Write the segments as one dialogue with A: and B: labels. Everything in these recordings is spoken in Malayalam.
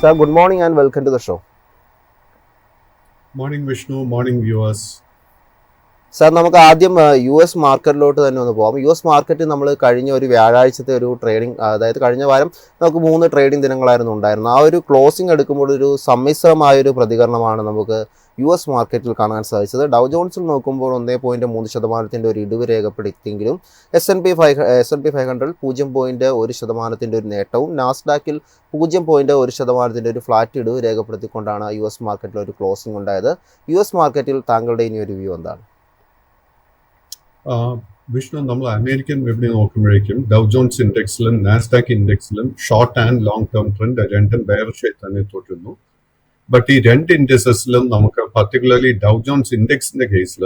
A: Sir, good morning and welcome to the show.
B: Morning Vishnu, morning viewers.
A: Sir നമുക്ക് ആദ്യം US മാർക്കറ്റിലോട്ട് തന്നെ ഒന്ന് പോകാം. US മാർക്കറ്റ് നമ്മൾ കഴിഞ്ഞ ഒരു വ്യാഴാഴ്ചത്തെ ഒരു ട്രേഡിംഗ്, അതായത് കഴിഞ്ഞ വാരം നമുക്ക് 3 ട്രേഡിംഗ് ദിനങ്ങളായിരുന്നു ഉണ്ടായിരുന്നത്. ആ ഒരു ക്ലോസിംഗ് എടുക്കുമ്പോൾ ഒരു സമ്മിശ്രമായൊരു പ്രതികരണമാണ് നമുക്ക് US മാർക്കറ്റിൽ കാണാൻ സാധിച്ചത്. ഡൗ ജോൺസിൽ നോക്കുമ്പോൾ 1.3% ഒരു ഇടിവ് രേഖപ്പെടുത്തിയെങ്കിലും S&P 500 0.1% ഒരു നേട്ടവും നാസ്ഡാക്കിൽ 0.1% ഒരു ഫ്ലാറ്റ് ഇടിവ് രേഖപ്പെടുത്തിക്കൊണ്ടാണ് US മാർക്കറ്റിൽ ഒരു ക്ലോസിംഗ് ഉണ്ടായത്. US മാർക്കറ്റിൽ താങ്കളുടെ ഇനി ഒരു വ്യൂ എന്താണ്?
B: വിഷ്ണു, നമ്മൾ അമേരിക്കൻ വിപണി നോക്കുമ്പോഴേക്കും ഡൗ ജോൺസ് ഇൻഡെക്സിലും നാസ്ഡാക്ക് ഇൻഡെക്സിലും short and long term trend രണ്ടും ബെയറിഷായി തന്നെ തുടരുന്നു. ബട്ട് ഈ രണ്ട് ഇൻഡെക്സസിലും നമുക്ക് പർട്ടിക്കുലർലി ഡൗ ജോൺസ് ഇൻഡെക്സിന്റെ കേസിൽ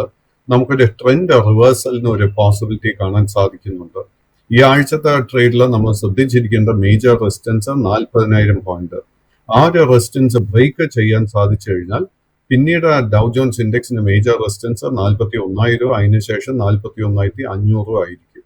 B: നമുക്കൊരു ട്രെൻഡ് റിവേഴ്സലിന് ഒരു പോസിബിലിറ്റി കാണാൻ സാധിക്കുന്നുണ്ട്. ഈ ആഴ്ചത്തെ ട്രേഡിൽ നമ്മൾ ശ്രദ്ധിച്ചിരിക്കേണ്ട മേജർ റെസിസ്റ്റൻസ് 40,000 പോയിന്റ്. ആ ഒരു റെസിസ്റ്റൻസ് ബ്രേക്ക് ചെയ്യാൻ സാധിച്ചു കഴിഞ്ഞാൽ പിന്നീട് ഡൗ ജോൺസ് ഇൻഡെക്സിന്റെ മേജർ റെസിസ്റ്റൻസ് 41,000, അതിനുശേഷം 41,500 ആയിരിക്കും.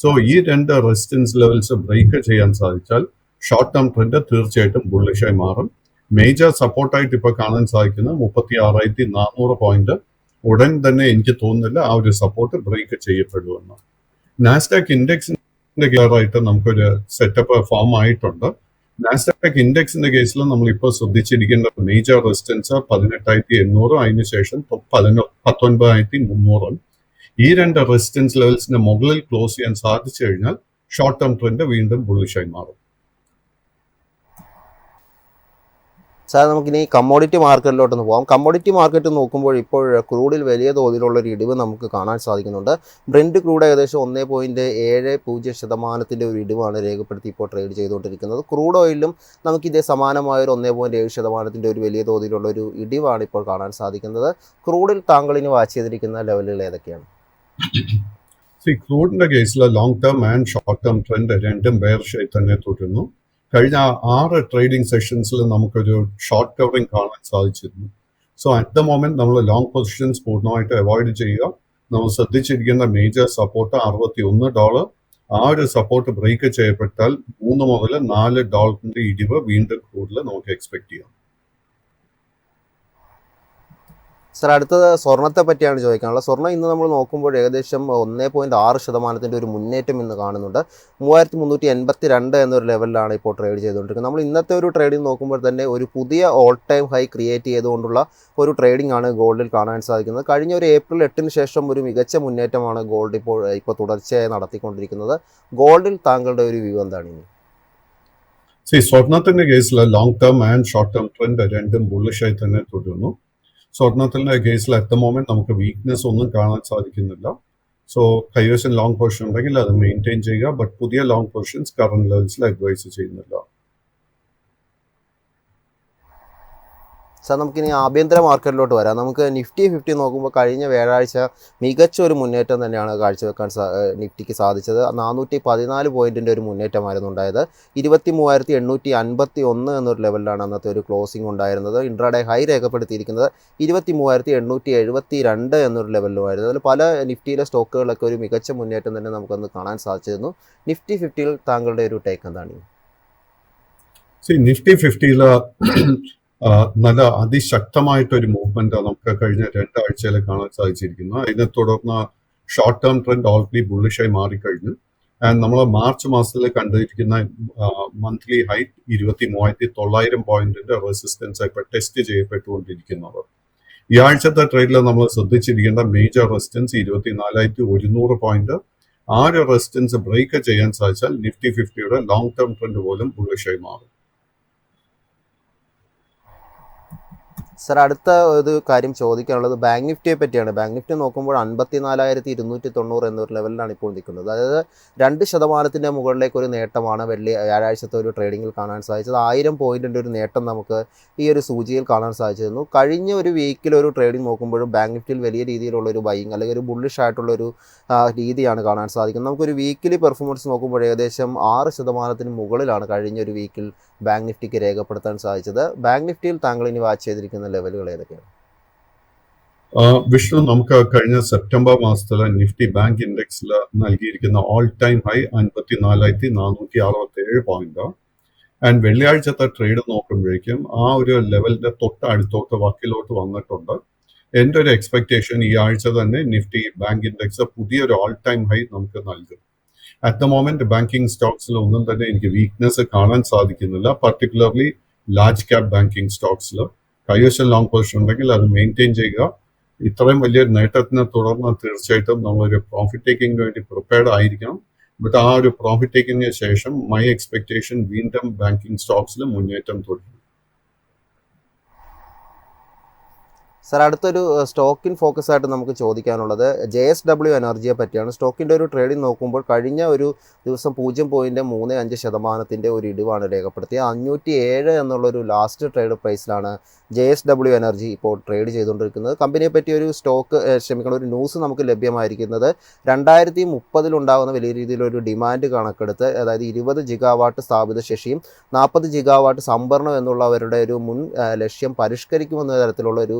B: സോ ഈ രണ്ട് റെസിസ്റ്റൻസ് ലെവൽസ് ബ്രേക്ക് ചെയ്യാൻ സാധിച്ചാൽ ഷോർട്ട് ടേം ട്രെൻഡ് തീർച്ചയായിട്ടും ബുള്ളിഷായി മാറും. മേജർ സപ്പോർട്ടായിട്ട് ഇപ്പോൾ കാണാൻ സാധിക്കുന്ന 36,400 പോയിന്റ് ഉടൻ തന്നെ എനിക്ക് തോന്നുന്നില്ല ആ ഒരു സപ്പോർട്ട് ബ്രേക്ക് ചെയ്യപ്പെടുമെന്ന്. നാസ്ഡാക്ക് ഇൻഡെക്സിന്റെ ക്ലിയറായിട്ട് നമുക്കൊരു സെറ്റപ്പ് ഫോം ആയിട്ടുണ്ട്. നാസ്ഡാക്ക് ഇൻഡെക്സിന്റെ കേസിൽ നമ്മൾ ഇപ്പോൾ ശ്രദ്ധിച്ചിരിക്കേണ്ട മേജർ റെസിസ്റ്റൻസ് 18,800, അതിനുശേഷം 19,300. ഈ രണ്ട് റെസിസ്റ്റൻസ് ലെവൽസിന്റെ മുകളിൽ ക്ലോസ് ചെയ്യാൻ സാധിച്ചു കഴിഞ്ഞാൽ ഷോർട്ട് ടേം ട്രെൻഡ് വീണ്ടും ബുള്ളിഷായി മാറും.
A: സാർ, നമുക്കിനി കമ്മോഡിറ്റി മാർക്കറ്റിലോട്ടൊന്ന് പോകാം. കമ്മോഡിറ്റി മാർക്കറ്റ് നോക്കുമ്പോൾ ഇപ്പോൾ ക്രൂഡിൽ വലിയ തോതിലുള്ളൊരു ഇടിവ് നമുക്ക് കാണാൻ സാധിക്കുന്നുണ്ട്. ബ്രെൻഡ് ക്രൂഡ് ഏകദേശം 1.70% ഒരു ഇടിവാണ് രേഖപ്പെടുത്തി ഇപ്പോൾ ട്രേഡ് ചെയ്തുകൊണ്ടിരിക്കുന്നത്. ക്രൂഡ് ഓയിലും നമുക്ക് ഇതേ സമാനമായൊരു 1.7% ഒരു വലിയ തോതിലുള്ളൊരു ഇടിവാണ് ഇപ്പോൾ കാണാൻ സാധിക്കുന്നത്. ക്രൂഡിൽ താങ്കളിന് വാച്ച് ചെയ്തിരിക്കുന്ന ലെവലുകൾ ഏതൊക്കെയാണ്?
B: ക്രൂഡിന്റെ കേസിൽ long term and short term trend രണ്ടും ബെയറിഷായി തന്നെ തുടരുന്നു. കഴിഞ്ഞ 6 ട്രേഡിംഗ് സെഷൻസിൽ നമുക്കൊരു ഷോർട്ട് കവറിംഗ് കാണാൻ സാധിച്ചിരുന്നു. സോ അറ്റ് ദ മൊമെന്റ് നമ്മൾ ലോങ് പൊസിഷൻസ് പൂർണ്ണമായിട്ട് അവോയ്ഡ് ചെയ്യുക. നമ്മൾ ശ്രദ്ധിച്ചിരിക്കുന്ന മേജർ സപ്പോർട്ട് $61. ആ ഒരു സപ്പോർട്ട് ബ്രേക്ക് ചെയ്യപ്പെട്ടാൽ $3 മുതൽ $4 ഇടിവ് വീണ്ടും ക്രൂഡിൽ നമുക്ക് എക്സ്പെക്ട് ചെയ്യാം.
A: സാർ, അടുത്തത് സ്വർണ്ണത്തെ പറ്റിയാണ് ചോദിക്കാനുള്ളത്. സ്വർണ്ണം ഇന്ന് നമ്മൾ നോക്കുമ്പോൾ ഏകദേശം 1.6% ഒരു മുന്നേറ്റം ഇന്ന് കാണുന്നുണ്ട്. 3,382 എന്നൊരു ലെവലിലാണ് ഇപ്പോൾ ട്രേഡ് ചെയ്തുകൊണ്ടിരിക്കുന്നത്. നമ്മൾ ഇന്നത്തെ ഒരു ട്രേഡിംഗ് നോക്കുമ്പോൾ തന്നെ ഒരു പുതിയ ഓൾ ടൈം ഹൈ ക്രിയേറ്റ് ചെയ്തുകൊണ്ടുള്ള ഒരു ട്രേഡിംഗ് ആണ് ഗോൾഡിൽ കാണാൻ സാധിക്കുന്നത്. കഴിഞ്ഞ ഒരു April 8 ശേഷം ഒരു മികച്ച മുന്നേറ്റമാണ് ഗോൾഡ് ഇപ്പോൾ തുടർച്ചയായി നടത്തിക്കൊണ്ടിരിക്കുന്നത്. ഗോൾഡിൽ താങ്കളുടെ ഒരു വ്യൂ എന്താണ് ഇനി?
B: സ്വർണത്തിന്റെ കേസിൽ long term and short term trend രണ്ടും ബുള്ളിഷായി തന്നെ തുടരുന്നു. സ്വർണത്തിന്റെ കേസിൽ അറ്റ് ദ മൊമെന്റ് നമുക്ക് വീക്ക്നെസ് ഒന്നും കാണാൻ സാധിക്കുന്നില്ല. സോ കൈവശം ലോങ് പൊസിഷൻ ഉണ്ടെങ്കിൽ അത് മെയിൻറ്റെയിൻ ചെയ്യുക. ബട്ട് പുതിയ ലോങ് പൊസിഷൻസ് കറന്റ് ലെവൽസിൽ അഡ്വൈസ് ചെയ്യുന്നില്ല.
A: സാർ, നമുക്കിനി ആഭ്യന്തര മാർക്കറ്റിലോട്ട് വരാം. നമുക്ക് നിഫ്റ്റി 50 നോക്കുമ്പോൾ കഴിഞ്ഞ വ്യാഴാഴ്ച മികച്ച ഒരു മുന്നേറ്റം തന്നെയാണ് കാഴ്ചവെക്കാൻ നിഫ്റ്റിക്ക് സാധിച്ചത്. 414 പോയിന്റിൻ്റെ ഒരു മുന്നേറ്റമായിരുന്നു ഉണ്ടായത്. 23,851 എന്നൊരു ലെവലിലാണ് അന്നത്തെ ഒരു ക്ലോസിംഗ് ഉണ്ടായിരുന്നത്. ഇൻട്രാഡേ ഹൈ രേഖപ്പെടുത്തിയിരിക്കുന്നത് 23,872 എന്നൊരു ലെവലിലുമായിരുന്നു. അതിൽ പല നിഫ്റ്റിയിലെ സ്റ്റോക്കുകളിലൊക്കെ ഒരു മികച്ച മുന്നേറ്റം തന്നെ നമുക്കൊന്ന് കാണാൻ സാധിച്ചിരുന്നു. നിഫ്റ്റി 50യിൽ താങ്കളുടെ ഒരു ടേക്ക് എന്താണ്?
B: നിഫ്റ്റി 50യിൽ നല്ല അതിശക്തമായിട്ടൊരു മൂവ്മെന്റ് നമുക്ക് കഴിഞ്ഞ 2 ആഴ്ചയിൽ കാണാൻ സാധിച്ചിരിക്കുന്നു. അതിനെ തുടർന്ന് ഷോർട്ട് ടേം ട്രെൻഡ് ഓൾറെഡി ബുള്ളിഷായി മാറിക്കഴിഞ്ഞു. ആൻഡ് നമ്മൾ മാർച്ച് മാസത്തിൽ കണ്ടിരിക്കുന്ന മന്ത്ലി ഹൈറ്റ് 23,900 പോയിന്റിന്റെ റെസിസ്റ്റൻസ് ഇപ്പോൾ ടെസ്റ്റ് ചെയ്യപ്പെട്ടുകൊണ്ടിരിക്കുന്നത്. ഈ ആഴ്ചത്തെ ട്രേഡിൽ നമ്മൾ ശ്രദ്ധിച്ചിരിക്കേണ്ട മേജർ റെസിസ്റ്റൻസ് 24,100 പോയിന്റ്. ആ ഒരു റെസിസ്റ്റൻസ് ബ്രേക്ക് ചെയ്യാൻ സാധിച്ചാൽ നിഫ്റ്റി 50യുടെ ലോങ് ടേം ട്രെൻഡ് പോലും ബുള്ളിഷായി മാറും.
A: സാർ, അടുത്ത ഒരു കാര്യം ചോദിക്കാനുള്ളത് ബാങ്ക് നിഫ്റ്റിയെ പറ്റിയാണ്. ബാങ്ക് നിഫ്റ്റി നോക്കുമ്പോൾ 54,290 എന്നൊരു ലെവലിലാണ് ഇപ്പോൾ നിൽക്കുന്നത്. അതായത് 2% മുകളിലേക്ക് ഒരു നേട്ടമാണ് വ്യാഴാഴ്ചത്തെ ഒരു ട്രേഡിങ്ങിൽ കാണാൻ സാധിച്ചത്. 1000 പോയിന്റിൻ്റെ ഒരു നേട്ടം നമുക്ക് ഈ ഒരു സൂചിയിൽ കാണാൻ സാധിച്ചിരുന്നു. കഴിഞ്ഞ ഒരു വീക്കിൽ ഒരു ട്രേഡിംഗ് നോക്കുമ്പോഴും ബാങ്ക് നിഫ്റ്റിയിൽ വലിയ രീതിയിലുള്ളൊരു ബൈയിങ് അല്ലെങ്കിൽ ഒരു ബുള്ളിഷ് ആയിട്ടുള്ളൊരു രീതിയാണ് കാണാൻ സാധിക്കുന്നത്. നമുക്കൊരു വീക്കിലി പെർഫോമൻസ് നോക്കുമ്പോൾ ഏകദേശം 6% മുകളിലാണ് കഴിഞ്ഞ ഒരു വീക്കിൽ ബാങ്ക് നിഫ്റ്റിക്ക് രേഖപ്പെടുത്താൻ സാധിച്ചത്. ബാങ്ക് നിഫ്റ്റിയിൽ താങ്കൾ ഇനി വാച്ച് ചെയ്തിരിക്കുന്ന ലെവലുകൾ ഏതൊക്കെയാണ്?
B: വിഷ്ണു, നമുക്ക് കഴിഞ്ഞ സെപ്റ്റംബർ മാസത്തിലെ നിഫ്റ്റി ബാങ്ക് ഇൻഡെക്സിൽ നൽകിയിരിക്കുന്ന all time high 54,467 point. And വെള്ളിയാഴ്ചത്തെ ട്രേഡ് നോക്കുമ്പോഴേക്കും ആ ഒരു ലെവലിന്റെ തൊട്ടടുത്തോട്ട് വക്കിലോട്ട് വന്നിട്ടുണ്ട്. എൻ്റെ ഒരു എക്സ്പെക്ടേഷൻ ഈ ആഴ്ച തന്നെ നിഫ്റ്റി ബാങ്ക് ഇൻഡെക്സ് പുതിയൊരു ഓൾ ടൈം ഹൈ നമുക്ക് നൽകും. അറ്റ് ദ മൊമെന്റ് ബാങ്കിങ് സ്റ്റോക്സിൽ ഒന്നും തന്നെ എനിക്ക് വീക്ക്നെസ് കാണാൻ സാധിക്കുന്നില്ല, പർട്ടിക്കുലർലി ലാർജ് ക്യാപ് ബാങ്കിങ് സ്റ്റോക്സിൽ. കൈവശം ലോങ് പൊസിഷൻ ഉണ്ടെങ്കിൽ അത് മെയിൻറ്റെയിൻ ചെയ്യുക. ഇത്രയും വലിയ നേട്ടത്തിനെ തുടർന്ന് തീർച്ചയായിട്ടും നമ്മളൊരു പ്രോഫിറ്റ് ടേക്കിംഗ് വേണ്ടി പ്രിപ്പയർഡ് ആയിരിക്കണം. ബട്ട് ആ ഒരു പ്രോഫിറ്റ് ടേക്കിങ്ങിന് ശേഷം മൈ എക്സ്പെക്ടേഷൻ വീണ്ടും ബാങ്കിങ് സ്റ്റോക്സിൽ മുന്നേറ്റം തുടരും.
A: സർ, അടുത്തൊരു സ്റ്റോക്കിൻ ഫോക്കസ് ആയിട്ട് നമുക്ക് ചോദിക്കാനുള്ളത് JSW എനർജിയെ പറ്റിയാണ്. സ്റ്റോക്കിൻ്റെ ഒരു ട്രേഡിംഗ് നോക്കുമ്പോൾ കഴിഞ്ഞ ഒരു ദിവസം 0.35% ഒരു ഇടിവാണ് രേഖപ്പെടുത്തിയത്. 507 എന്നുള്ളൊരു ലാസ്റ്റ് ട്രേഡ് പ്രൈസിലാണ് JSW എനർജി ഇപ്പോൾ ട്രേഡ് ചെയ്തുകൊണ്ടിരിക്കുന്നത്. കമ്പനിയെ പറ്റി ഒരു ഒരു ന്യൂസ് നമുക്ക് ലഭ്യമായിരിക്കുന്നത് 2030 ഉണ്ടാകുന്ന വലിയ രീതിയിലൊരു ഡിമാൻഡ് കണക്കെടുത്ത്, അതായത് 20 ജിഗാവാട്ട് സ്ഥാപിത ശേഷിയും 40 ജിഗാവാട്ട് സംഭരണം എന്നുള്ള അവരുടെ ഒരു മുൻ ലക്ഷ്യം പരിഷ്കരിക്കുമെന്ന തരത്തിലുള്ള ഒരു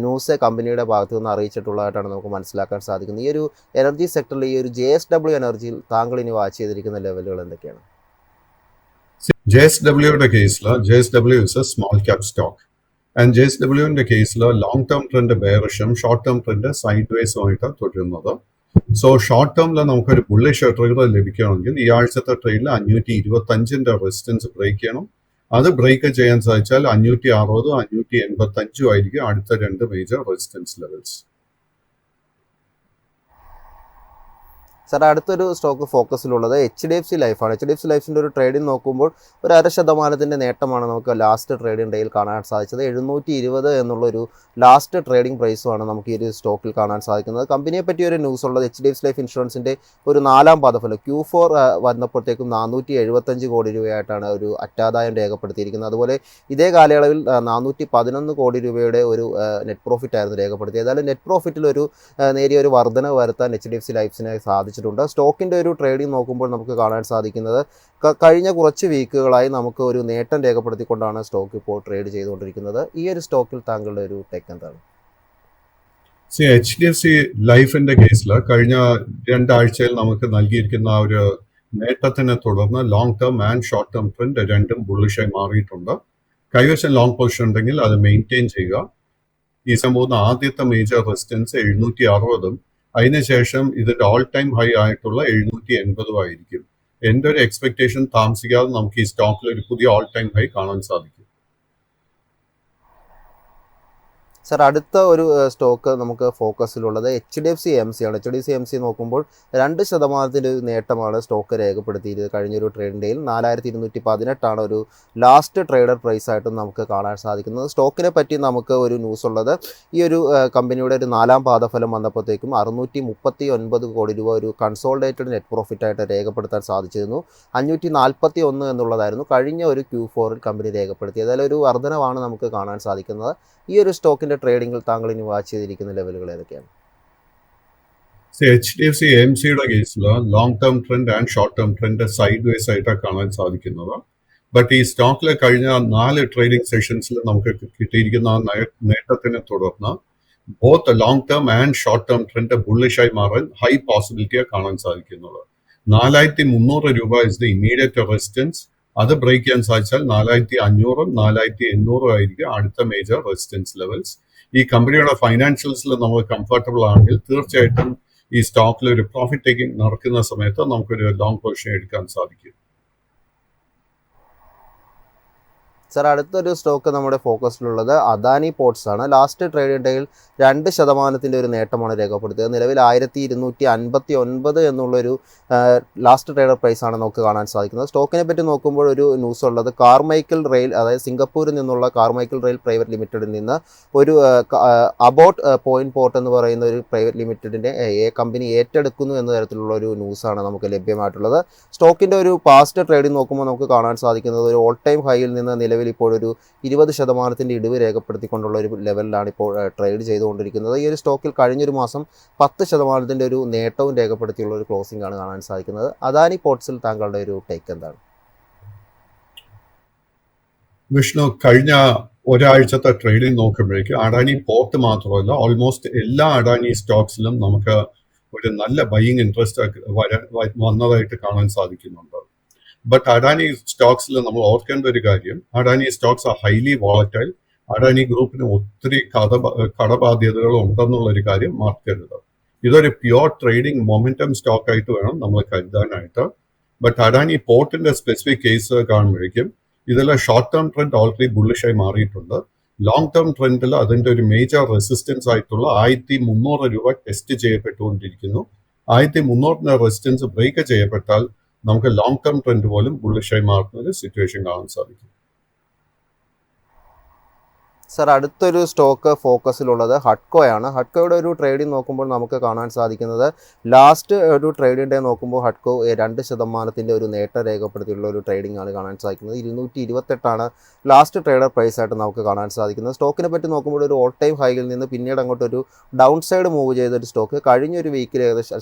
A: ന്യൂസ് കമ്പനിയുടെ ഭാഗത്തു നിന്ന് അറിയിച്ചിട്ടുള്ളതായിട്ടാണ് നമുക്ക് മനസ്സിലാക്കാൻ സാധിക്കുന്നത്. ഈ ഒരു എനർജി സെക്ടറിൽ ഈ ഒരു JSW എനർജിയിൽ താങ്കൾ ഇനി വാച്ച് ചെയ്തിരിക്കുന്ന ലെവലുകൾ എന്തൊക്കെയാണ്?
B: JSWയുടെ കേസിൽ JSW is a small cap stock and JSWന്റെ കേസിൽ ലോങ് ടേം ട്രെൻഡ് ബെയറിഷും ഷോർട്ട് ടേം ട്രെൻഡ് സൈഡ് വേസുമായിട്ടാണ് തുടരുന്നത്. സോ ഷോർട്ട് ടേമിൽ നമുക്കൊരു ബുള്ളിഷ് ട്രിഗർ ലഭിക്കുകയാണെങ്കിൽ ഈ ആഴ്ചത്തെ ട്രെയിനിൽ 525 റെസിസ്റ്റൻസ് ബ്രേക്ക് ചെയ്യണം. അത് ബ്രേക്ക് ചെയ്യാൻ സാധിച്ചാൽ 560, 585 ആയിരിക്കും അടുത്ത 2 മേജർ റെസിസ്റ്റൻസ് ലെവൽസ്.
A: സാർ, അടുത്തൊരു സ്റ്റോക്ക് ഫോക്കസിലുള്ളത് HDFC ലൈഫാണ്. HDFC ലൈഫിൻ്റെ ഒരു ട്രേഡിംഗ് നോക്കുമ്പോൾ ഒരു 0.5% നേട്ടമാണ് നമുക്ക് ലാസ്റ്റ് ട്രേഡിംഗ് ഡേയിൽ കാണാൻ സാധിച്ചത്. 720 എന്നുള്ളൊരു ലാസ്റ്റ് ട്രേഡിംഗ് പ്രൈസുമാണ് നമുക്ക് ഈ ഒരു സ്റ്റോക്കിൽ കാണാൻ സാധിക്കുന്നത്. കമ്പനിയെ പറ്റി ഒരു ന്യൂസ് ഉള്ളത് HDFC ലൈഫ് ഇൻഷുറൻസിൻ്റെ ഒരു 4ാം പാദഫലം Q4 വന്നപ്പോഴത്തേക്കും 475 കോടി രൂപയായിട്ടാണ് ഒരു അറ്റാദായം രേഖപ്പെടുത്തിയിരിക്കുന്നത്. അതുപോലെ ഇതേ കാലയളവിൽ 411 കോടി രൂപയുടെ ഒരു നെറ്റ് പ്രോഫിറ്റ് ആയിരുന്നു രേഖപ്പെടുത്തിയത്. ഏതായാലും നെറ്റ് പ്രോഫിറ്റിൽ ഒരു നേരിയ ഒരു വർധന വരുത്താൻ HDFC ലൈഫിനെ സാധിച്ചു. സ്റ്റോക്കിൻ്റെ ഒരു ട്രേഡിംഗ് നോക്കുമ്പോൾ നമുക്ക് കാണാൻ സാധിക്കുന്നത് കഴിഞ്ഞ കുറച്ച് വീക്കുകളായി നമുക്ക് ഒരു നേട്ടം രേഖപ്പെടുത്തിക്കൊണ്ടാണ് സ്റ്റോക്ക് ഇപ്പോൾ ട്രേഡ് ചെയ്തുകൊണ്ടിരിക്കുന്നത്. ഈ ഒരു സ്റ്റോക്കിൽ താങ്കളുടെ ഒരു ടേക്ക് എന്താണ്?
B: HDFC ലൈഫിന്റെ കേസിൽ കഴിഞ്ഞ 2 ആഴ്ചയിൽ നമുക്ക് നൽകിയിരിക്കുന്ന ആ ഒരു നേട്ടത്തിനെ തുടർന്ന് long term and short term trend രണ്ടും ബുള്ളിഷായി മാറിയിട്ടുണ്ട്. കൈവശം ലോങ് പൊസിഷൻ ഉണ്ടെങ്കിൽ അത് മെയിൻറ്റെയിൻ ചെയ്യുക. ഈ സംഭവം ആദ്യത്തെ മേജർ റെസിസ്റ്റൻസ് 760 അതിനുശേഷം ഇതിന്റെ ഓൾ ടൈം ഹൈ ആയിട്ടുള്ള 780 ആയിരിക്കും. എൻ്റെ ഒരു എക്സ്പെക്ടേഷൻ താമസിക്കാതെ നമുക്ക് ഈ സ്റ്റോക്കിൽ ഒരു പുതിയ ഓൾ ടൈം ഹൈ കാണാൻ സാധിക്കും.
A: സർ, അടുത്ത ഒരു സ്റ്റോക്ക് നമുക്ക് ഫോക്കസിലുള്ളത് HDFC AMC ആണ്. HDFC AMC നോക്കുമ്പോൾ 2% ഒരു നേട്ടമാണ് സ്റ്റോക്ക് രേഖപ്പെടുത്തിയത് കഴിഞ്ഞൊരു ട്രേഡിംഗ് ഡേയിൽ. 4218 ഒരു ലാസ്റ്റ് ട്രേഡർ പ്രൈസ് ആയിട്ടും നമുക്ക് കാണാൻ സാധിക്കുന്നത്. സ്റ്റോക്കിനെ പറ്റി നമുക്ക് ഒരു ന്യൂസ് ഉള്ളത് ഈ ഒരു കമ്പനിയുടെ ഒരു 4ാം പാദഫലം വന്നപ്പോഴത്തേക്കും 639 കോടി രൂപ ഒരു കൺസോളിഡേറ്റഡ് നെറ്റ് പ്രോഫിറ്റ് ആയിട്ട് രേഖപ്പെടുത്താൻ സാധിച്ചിരുന്നു. 541 എന്നുള്ളതായിരുന്നു കഴിഞ്ഞ ഒരു Q4 കമ്പനി രേഖപ്പെടുത്തിയത്. അതിൽ ഒരു വർധനവാണ് നമുക്ക് കാണാൻ സാധിക്കുന്നത്. ഈ ഒരു സ്റ്റോക്കിന്റെ ട്രേഡിംഗിൽ താങ്കൾ ഇനി വാച്ച് ചെയ്തിരിക്കുന്ന ലെവലുകൾ ഏതൊക്കെയാണ്?
B: HDFC AMCയുടെ കേസിൽ long term trend and short term trend side vase ആയിട്ടാണ് കാണാൻ സാധിക്കുന്നത്. ബട്ട് ഈ സ്റ്റോക്കിൽ കഴിഞ്ഞ 4 ട്രേഡിംഗ് സെഷൻസിൽ നമുക്ക് കിട്ടിയിരിക്കുന്ന നേട്ടത്തിനെ തുടർന്ന് both long term and short term trend ബുള്ളിഷായി മാറാൻ ഹൈ പോസിബിലിറ്റിയാണ് കാണാൻ സാധിക്കുന്നത്. 4300 രൂപ ഇസ് ദ ഇമ്മീഡിയറ്റ് റെസിസ്റ്റൻസ്. അത് ബ്രേക്ക് ചെയ്യാൻ സാധിച്ചാൽ 4500, 4800 ആയിരിക്കും അടുത്ത മേജർ റെസിസ്റ്റൻസ് ലെവൽസ്. ഈ കമ്പനിയുടെ ഫൈനാൻഷ്യൽസിൽ നമ്മൾ കംഫർട്ടബിൾ ആണെങ്കിൽ തീർച്ചയായിട്ടും ഈ സ്റ്റോക്കിൽ ഒരു പ്രോഫിറ്റ് ടേക്കിംഗ് നടക്കുന്ന സമയത്ത് നമുക്കൊരു ലോങ് പൊസിഷൻ എടുക്കാൻ സാധിക്കും.
A: സർ, അടുത്തൊരു സ്റ്റോക്ക് നമ്മുടെ ഫോക്കസിലുള്ളത് അദാനി പോർട്സ് ആണ്. ലാസ്റ്റ് ട്രേഡിംഗ് ഡേയിൽ 2% ഒരു നേട്ടമാണ് രേഖപ്പെടുത്തിയത്. നിലവിൽ 1259 എന്നുള്ളൊരു ലാസ്റ്റ് ട്രേഡർ പ്രൈസാണ് നമുക്ക് കാണാൻ സാധിക്കുന്നത്. സ്റ്റോക്കിനെ പറ്റി നോക്കുമ്പോൾ ഒരു ന്യൂസ് ഉള്ളത് കാർമൈക്കിൾ റെയിൽ, അതായത് സിംഗപ്പൂരിൽ നിന്നുള്ള കാർമൈക്കിൾ റെയിൽ പ്രൈവറ്റ് ലിമിറ്റഡിൽ നിന്ന് ഒരു അബൌട്ട് പോയിന്റ് പോർട്ട് എന്ന് പറയുന്ന ഒരു പ്രൈവറ്റ് ലിമിറ്റഡിൻ്റെ കമ്പനി ഏറ്റെടുക്കുന്നു എന്ന തരത്തിലുള്ള ഒരു ന്യൂസാണ് നമുക്ക് ലഭ്യമായിട്ടുള്ളത്. സ്റ്റോക്കിൻ്റെ ഒരു പാസ്റ്റ് ട്രേഡിംഗ് നോക്കുമ്പോൾ നമുക്ക് കാണാൻ സാധിക്കുന്നത് ഒരു ഓൾ ടൈം ഹൈയിൽ നിന്ന് നിലവിൽ ഇപ്പോഴൊരു 20% ഇടിവ് രേഖപ്പെടുത്തിക്കൊണ്ടുള്ള ഒരു ലെവലിലാണ് ഇപ്പോൾ ട്രേഡ് ചെയ്തുകൊണ്ടിരിക്കുന്നത്. ഈ ഒരു സ്റ്റോക്കിൽ കഴിഞ്ഞൊരു മാസം 10% ഒരു നേട്ടവും രേഖപ്പെടുത്തിയുള്ള ഒരു ക്ലോസിംഗ് ആണ് കാണാൻ സാധിക്കുന്നത്. അദാനി പോർട്സിൽ താങ്കളുടെ ഒരു ടേക്ക് എന്താണ്?
B: വിഷ്ണു, കഴിഞ്ഞ ഒരാഴ്ചത്തെ ട്രേഡിംഗ് നോക്കുമ്പോഴേക്കും അഡാനി പോർട്ട് മാത്രമല്ല ഓൾമോസ്റ്റ് എല്ലാ അഡാനി സ്റ്റോക്സിലും നമുക്ക് ഒരു നല്ല ബൈയിങ് ഇൻട്രസ്റ്റ് വന്നതായിട്ട് കാണാൻ സാധിക്കുന്നുണ്ട്. ബട്ട് അഡാനി സ്റ്റോക്സിൽ നമ്മൾ ഓർക്കേണ്ട ഒരു കാര്യം, Adani stocks are highly volatile. Adani ഗ്രൂപ്പിന് ഒത്തിരി കടബാധ്യതകൾ ഉണ്ടെന്നുള്ള ഒരു കാര്യം മറക്കരുത്. ഇതൊരു പ്യുവർ ട്രേഡിംഗ് മൊമെന്റം സ്റ്റോക്ക് ആയിട്ട് വേണം നമ്മൾ കരുതാനായിട്ട്. ബട്ട് അഡാനി പോർട്ടിന്റെ സ്പെസിഫിക് കേസ് കാണുമ്പോഴേക്കും ഇതിലെ ഷോർട്ട് ടേം ട്രെൻഡ് ഓൾറെഡി ബുള്ളിഷായി മാറിയിട്ടുണ്ട്. ലോങ് ടേം ട്രെൻഡിൽ അതിന്റെ ഒരു മേജർ റെസിസ്റ്റൻസ് ആയിട്ടുള്ള 1300 രൂപ ടെസ്റ്റ് ചെയ്യപ്പെട്ടുകൊണ്ടിരിക്കുന്നു. 1300 റെസിസ്റ്റൻസ് ബ്രേക്ക് ചെയ്യപ്പെട്ടാൽ നമുക്ക് ലോങ് ടേം ട്രെൻഡ് പോലും ബുള്ളിഷായി മാറുന്ന ഒരു സിറ്റുവേഷൻ കാണാൻ സാധിക്കും.
A: സർ, അടുത്തൊരു സ്റ്റോക്ക് ഫോക്കസിലുള്ളത് ഹഡ്കോയാണ്. ഹഡ്കോയുടെ ഒരു ട്രേഡിംഗ് നോക്കുമ്പോൾ നമുക്ക് കാണാൻ സാധിക്കുന്നത് ലാസ്റ്റ് ഒരു ട്രേഡിംഗ് ഡേ നോക്കുമ്പോൾ ഹഡ്കോ 2% ഒരു നേട്ടം രേഖപ്പെടുത്തിയുള്ള ഒരു ട്രേഡിംഗ് ആണ് കാണാൻ സാധിക്കുന്നത്. 228 ലാസ്റ്റ് ട്രേഡർ പ്രൈസ് ആയിട്ട് നമുക്ക് കാണാൻ സാധിക്കുന്നത്. സ്റ്റോക്കിനെ പറ്റി നോക്കുമ്പോൾ ഒരു ഓൾ ടൈം ഹൈയിൽ നിന്ന് പിന്നീട് അങ്ങോട്ടൊരു ഡൗൺ സൈഡ് മൂവ് ചെയ്തൊരു സ്റ്റോക്ക് കഴിഞ്ഞൊരു വീക്കിൽ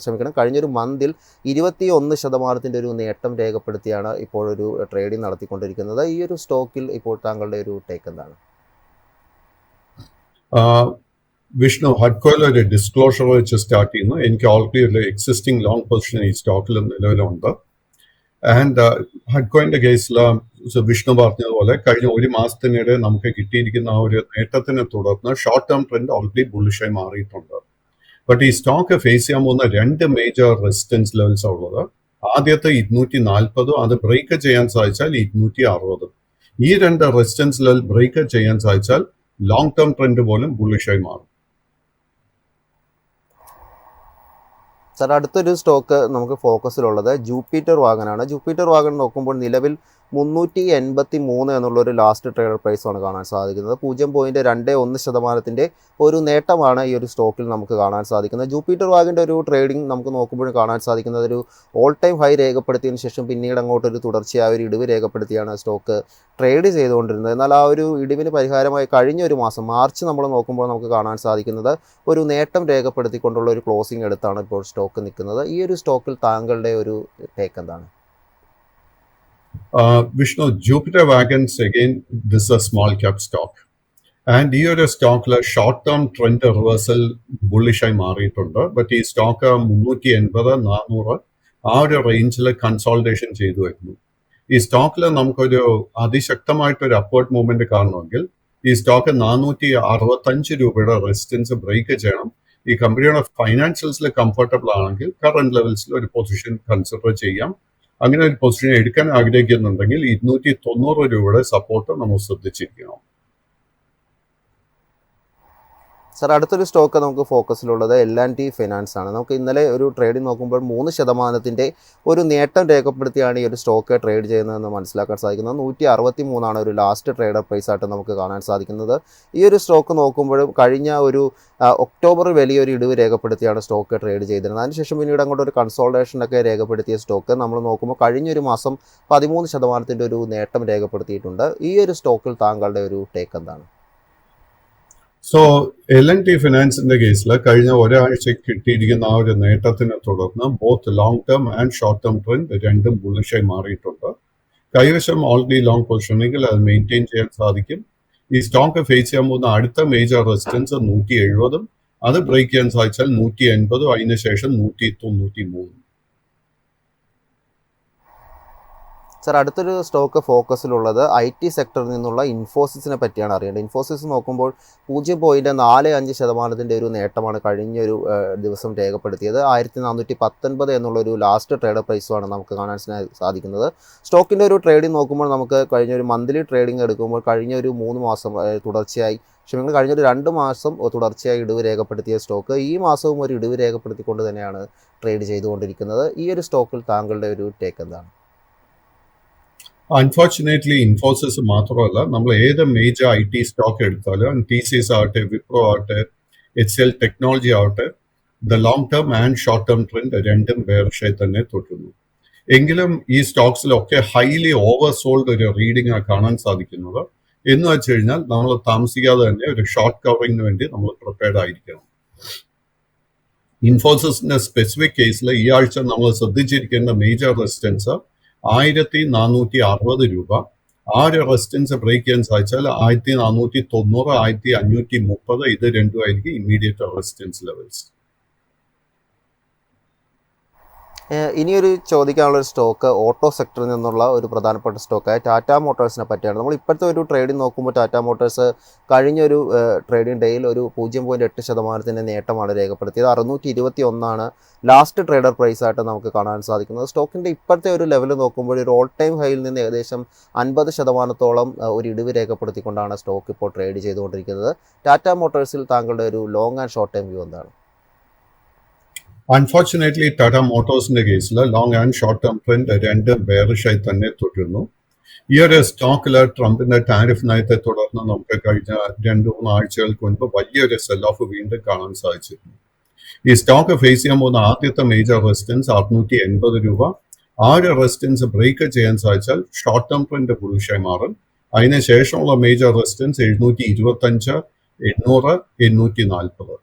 A: കഴിഞ്ഞൊരു മന്തിൽ 21% ഒരു നേട്ടം രേഖപ്പെടുത്തിയാണ് ഇപ്പോഴൊരു ട്രേഡിംഗ് നടത്തിക്കൊണ്ടിരിക്കുന്നത്. ഈ ഒരു സ്റ്റോക്കിൽ ഇപ്പോൾ താങ്കളുടെ ഒരു ടേക്ക് എന്താണ്?
B: വിഷ്ണു, ഹഡ്കോയിൽ ഒരു ഡിസ്ക്ലോഷർ വെച്ച് സ്റ്റാർട്ട് ചെയ്യുന്നു. എനിക്ക് ഓൾറെഡി ഒരു എക്സിസ്റ്റിംഗ് ലോങ് പൊസിഷൻ ഈ സ്റ്റോക്കിൽ നിലവിലുണ്ട്. ആൻഡ് ഹഡ്കോയിന്റെ കേസിൽ വിഷ്ണു പറഞ്ഞതുപോലെ കഴിഞ്ഞ ഒരു മാസത്തിനിടെ നമുക്ക് കിട്ടിയിരിക്കുന്ന ആ ഒരു നേട്ടത്തിനെ തുടർന്ന് ഷോർട്ട് ടേം ട്രെൻഡ് ഓൾറെഡി ബുള്ളിഷായി മാറിയിട്ടുണ്ട്. ബട്ട് ഈ സ്റ്റോക്ക് ഫേസ് ചെയ്യാൻ പോകുന്ന 2 മേജർ റെസിസ്റ്റൻസ് ലെവൽസ് ഉള്ളത്. ആദ്യത്തെ 240, അത് ബ്രേക്ക് ചെയ്യാൻ സാധിച്ചാൽ 260. ഈ 2 റെസിസ്റ്റൻസ് ലെവൽ ബ്രേക്ക് ചെയ്യാൻ സാധിച്ചാൽ ലോങ് ടേം ട്രെൻഡ് പോലും ബുള്ളിഷായി മാറും.
A: സർ, അടുത്തൊരു സ്റ്റോക്ക് നമുക്ക് ഫോക്കസിലുള്ളത് ജൂപ്പിറ്റർ വാഗനാണ്. ജൂപ്പിറ്റർ വാഗൺ നോക്കുമ്പോൾ നിലവിൽ 383 എന്നുള്ളൊരു ലാസ്റ്റ് ട്രേഡർ പ്രൈസാണ് കാണാൻ സാധിക്കുന്നത്. 0.21% ഒരു നേട്ടമാണ് ഈ ഒരു സ്റ്റോക്കിൽ നമുക്ക് കാണാൻ സാധിക്കുന്നത്. ജൂപ്പിറ്റർ വാഗൻ്റെ ഒരു ട്രേഡിംഗ് നമുക്ക് നോക്കുമ്പോഴും കാണാൻ സാധിക്കുന്നത് ഒരു ഓൾ ടൈം ഹൈ രേഖപ്പെടുത്തിയതിന് ശേഷം പിന്നീട് അങ്ങോട്ടൊരു തുടർച്ചയായ ഒരു ഇടിവ് രേഖപ്പെടുത്തിയാണ് സ്റ്റോക്ക് ട്രേഡ് ചെയ്തുകൊണ്ടിരുന്നത്. എന്നാൽ ആ ഒരു ഇടിവിന് പരിഹാരമായി കഴിഞ്ഞ ഒരു മാസം മാർച്ച് നമ്മൾ നോക്കുമ്പോൾ നമുക്ക് കാണാൻ സാധിക്കുന്നത് ഒരു നേട്ടം രേഖപ്പെടുത്തിക്കൊണ്ടുള്ള ഒരു ക്ലോസിംഗ് എടുത്താണ് ഇപ്പോൾ സ്റ്റോക്ക് നിൽക്കുന്നത്. ഈ ഒരു സ്റ്റോക്കിൽ താങ്കളുടെ ഒരു ടേക്ക് എന്താണ്?
B: Vishnu, Jupiter Wagons, again, this is a small cap stock. And ഈ ഒരു സ്റ്റോക്കിൽ ഷോർട്ട് ടേം ട്രെൻഡ് റിവേഴ്സൽ ബുള്ളിഷായി മാറിയിട്ടുണ്ട്. ബട്ട് ഈ സ്റ്റോക്ക് 380, 400 ആ ഒരു റേഞ്ചിൽ കൺസോൾട്ടേഷൻ ചെയ്തു വരുന്നു. ഈ സ്റ്റോക്കിൽ നമുക്കൊരു അതിശക്തമായിട്ടൊരു അപ്വേർഡ് മൂവ്മെന്റ് കാണണമെങ്കിൽ ഈ സ്റ്റോക്ക് 465 രൂപയുടെ റെസിസ്റ്റൻസ് ബ്രേക്ക് ചെയ്യണം. ഈ കമ്പനിയുടെ ഫൈനാൻഷ്യൽസിൽ കംഫർട്ടബിൾ ആണെങ്കിൽ കറന്റ് ലെവൽസിൽ ഒരു പൊസിഷൻ കൺസിഡർ ചെയ്യാം. അങ്ങനെ ഒരു പൊസിഷൻ എടുക്കാൻ ആഗ്രഹിക്കുന്നുണ്ടെങ്കിൽ 290 രൂപയുടെ സപ്പോർട്ട് നമ്മൾ ശ്രദ്ധിച്ചിരിക്കണം.
A: സർ, അടുത്തൊരു സ്റ്റോക്ക് നമുക്ക് ഫോക്കസിലുള്ളത് L&T ഫൈനാൻസ് ആണ്. നമുക്ക് ഇന്നലെ ഒരു ട്രേഡിംഗ് നോക്കുമ്പോൾ 3% ഒരു നേട്ടം രേഖപ്പെടുത്തിയാണ് ഈ ഒരു സ്റ്റോക്ക് ട്രേഡ് ചെയ്യുന്നതെന്ന് മനസ്സിലാക്കാൻ സാധിക്കുന്നത്. 163 ഒരു ലാസ്റ്റ് ട്രേഡർ പ്രൈസ് ആയിട്ട് നമുക്ക് കാണാൻ സാധിക്കുന്നത്. ഈ ഒരു സ്റ്റോക്ക് നോക്കുമ്പോഴും കഴിഞ്ഞ ഒരു ഒക്ടോബറിൽ വലിയൊരു ഇടിവ് രേഖപ്പെടുത്തിയാണ് സ്റ്റോക്ക് ട്രേഡ് ചെയ്തിരുന്നത്. അതിനുശേഷം പിന്നീട് അങ്ങോട്ട് ഒരു കൺസോൾട്ടേഷനൊക്കെ രേഖപ്പെടുത്തിയ സ്റ്റോക്ക് നമ്മൾ നോക്കുമ്പോൾ കഴിഞ്ഞൊരു മാസം 13% ഒരു നേട്ടം രേഖപ്പെടുത്തിയിട്ടുണ്ട്. ഈ ഒരു സ്റ്റോക്കിൽ താങ്കളുടെ ഒരു ടേക്ക് എന്താണ്?
B: സോ L&T ഫിനാൻസിന്റെ കേസിൽ കഴിഞ്ഞ ഒരാഴ്ച കിട്ടിയിരിക്കുന്ന ആ ഒരു നേട്ടത്തിനെ തുടർന്ന് both long term and short term trend രണ്ടും ബുള്ളിഷായി മാറിയിട്ടുണ്ട്. കൈവശം ഓൾറെഡി ലോങ് പൊസിഷനെങ്കിൽ അത് മെയിൻറ്റെയിൻ ചെയ്യാൻ സാധിക്കും. ഈ സ്റ്റോക്ക് ഫേസ് ചെയ്യാൻ പോകുന്ന അടുത്ത മേജർ റെസിസ്റ്റൻസ് 170, അത് ബ്രേക്ക് ചെയ്യാൻ സാധിച്ചാൽ 180, അതിനുശേഷം 193.
A: സർ, അടുത്തൊരു സ്റ്റോക്ക് ഫോക്കസിലുള്ളത് IT സെക്ടറിൽ നിന്നുള്ള ഇൻഫോസിസിനെ പറ്റിയാണ് അറിയേണ്ടത്. ഇൻഫോസിസ് നോക്കുമ്പോൾ 0.45% ഒരു നേട്ടമാണ് കഴിഞ്ഞൊരു ദിവസം രേഖപ്പെടുത്തിയത്. 1419 എന്നുള്ളൊരു ലാസ്റ്റ് ട്രേഡർ പ്രൈസുമാണ് നമുക്ക് കാണാൻ സാധിക്കുന്നത്. സ്റ്റോക്കിൻ്റെ ഒരു ട്രേഡിംഗ് നോക്കുമ്പോൾ നമുക്ക് കഴിഞ്ഞൊരു മന്ത്ലി ട്രേഡിംഗ് എടുക്കുമ്പോൾ കഴിഞ്ഞൊരു 3 മാസം തുടർച്ചയായി കഴിഞ്ഞൊരു 2 മാസം തുടർച്ചയായി ഇടിവ് രേഖപ്പെടുത്തിയ സ്റ്റോക്ക് ഈ മാസവും ഒരു ഇടിവ് രേഖപ്പെടുത്തിക്കൊണ്ട് തന്നെയാണ് ട്രേഡ് ചെയ്തുകൊണ്ടിരിക്കുന്നത്. ഈ ഒരു സ്റ്റോക്കിൽ താങ്കളുടെ ഒരു ടേക്ക് എന്താണ്?
B: അൺഫോർച്ചുനേറ്റ്ലി ഇൻഫോസിസ് മാത്രമല്ല, നമ്മൾ ഏത് മേജർ IT സ്റ്റോക്ക് എടുത്താലും TCS ആവട്ടെ, വിപ്രോ ആവട്ടെ, HCL ടെക്നോളജി ആവട്ടെ, the long term and short term trend രണ്ടും ബെയറിഷായി തന്നെ തുടരുന്നു. എങ്കിലും ഈ സ്റ്റോക്സിലൊക്കെ ഹൈലി ഓവർ സോൾഡ് ഒരു റീഡിംഗ് കാണാൻ സാധിക്കുന്നത്. എന്ന് വെച്ച് കഴിഞ്ഞാൽ നമ്മൾ താമസിക്കാതെ തന്നെ ഒരു ഷോർട്ട് കവറിങ്ങിന് വേണ്ടി നമ്മൾ പ്രിപ്പയർഡ് ആയിരിക്കണം. ഇൻഫോസിസിന്റെ സ്പെസിഫിക് കേസിൽ ഈ ആഴ്ച നമ്മൾ ശ്രദ്ധിച്ചിരിക്കേണ്ട മേജർ റെസിസ്റ്റൻസ് 1460 രൂപ. ആ ഒരു റെസിസ്റ്റൻസ് ബ്രേക്ക് ചെയ്യാൻ സാധിച്ചാൽ 1490, 1530 ഇത് രണ്ടുമായിരിക്കും ഇമ്മീഡിയറ്റ് റെസിസ്റ്റൻസ് ലെവൽസ്.
A: ഇനിയൊരു ചോദിക്കാനുള്ളൊരു സ്റ്റോക്ക് ഓട്ടോ സെക്ടറിൽ നിന്നുള്ള ഒരു പ്രധാനപ്പെട്ട സ്റ്റോക്കായ ടാറ്റ മോട്ടോഴ്സിനെ പറ്റിയാണ്. നമ്മൾ ഇപ്പോഴത്തെ ഒരു ട്രേഡിംഗ് നോക്കുമ്പോൾ ടാറ്റ മോട്ടോഴ്സ് കഴിഞ്ഞൊരു ട്രേഡിംഗ് ഡേയിൽ ഒരു 0.8% നേട്ടമാണ് രേഖപ്പെടുത്തിയത്. 621 ലാസ്റ്റ് ട്രേഡർ പ്രൈസ് ആയിട്ട് നമുക്ക് കാണാൻ സാധിക്കുന്നത്. സ്റ്റോക്കിൻ്റെ ഇപ്പോഴത്തെ ഒരു ലെവൽ നോക്കുമ്പോൾ ഒരു ഓൾ ടൈം ഹൈയിൽ നിന്ന് ഏകദേശം 50% ഒരു ഇടിവ് രേഖപ്പെടുത്തിക്കൊണ്ടാണ് സ്റ്റോക്ക് ഇപ്പോൾ ട്രേഡ് ചെയ്തുകൊണ്ടിരിക്കുന്നത്. ടാറ്റ മോട്ടോഴ്സിൽ താങ്കളുടെ ഒരു long and short time view എന്താണ്?
B: അൺഫോർച്ചുനേറ്റ്ലി ടാറ്റ മോട്ടോഴ്സിന്റെ കേസിൽ long and short term trend രണ്ടും ബെയറിഷായി തന്നെ തുടരുന്നു. ഈ ഒരു സ്റ്റോക്കിൽ ട്രംപിന്റെ ടാരിഫ് നയത്തെ തുടർന്ന് നമുക്ക് കഴിഞ്ഞ 2-3 ആഴ്ചകൾക്ക് മുൻപ് വലിയൊരു സെൽ ഓഫ് വീണ്ടും കാണാൻ സാധിച്ചിരുന്നു. ഈ സ്റ്റോക്ക് ഫേസ് ചെയ്യാൻ പോകുന്ന ആദ്യത്തെ മേജർ റെസിസ്റ്റൻസ് 680 രൂപ. ആ ഒരു റെസിസ്റ്റൻസ് ബ്രേക്ക് ചെയ്യാൻ സാധിച്ചാൽ ഷോർട്ട് ടേം ട്രെൻഡ് ബുള്ളിഷായി മാറും. അതിനുശേഷമുള്ള മേജർ റെസിസ്റ്റൻസ് 725, 800, 840.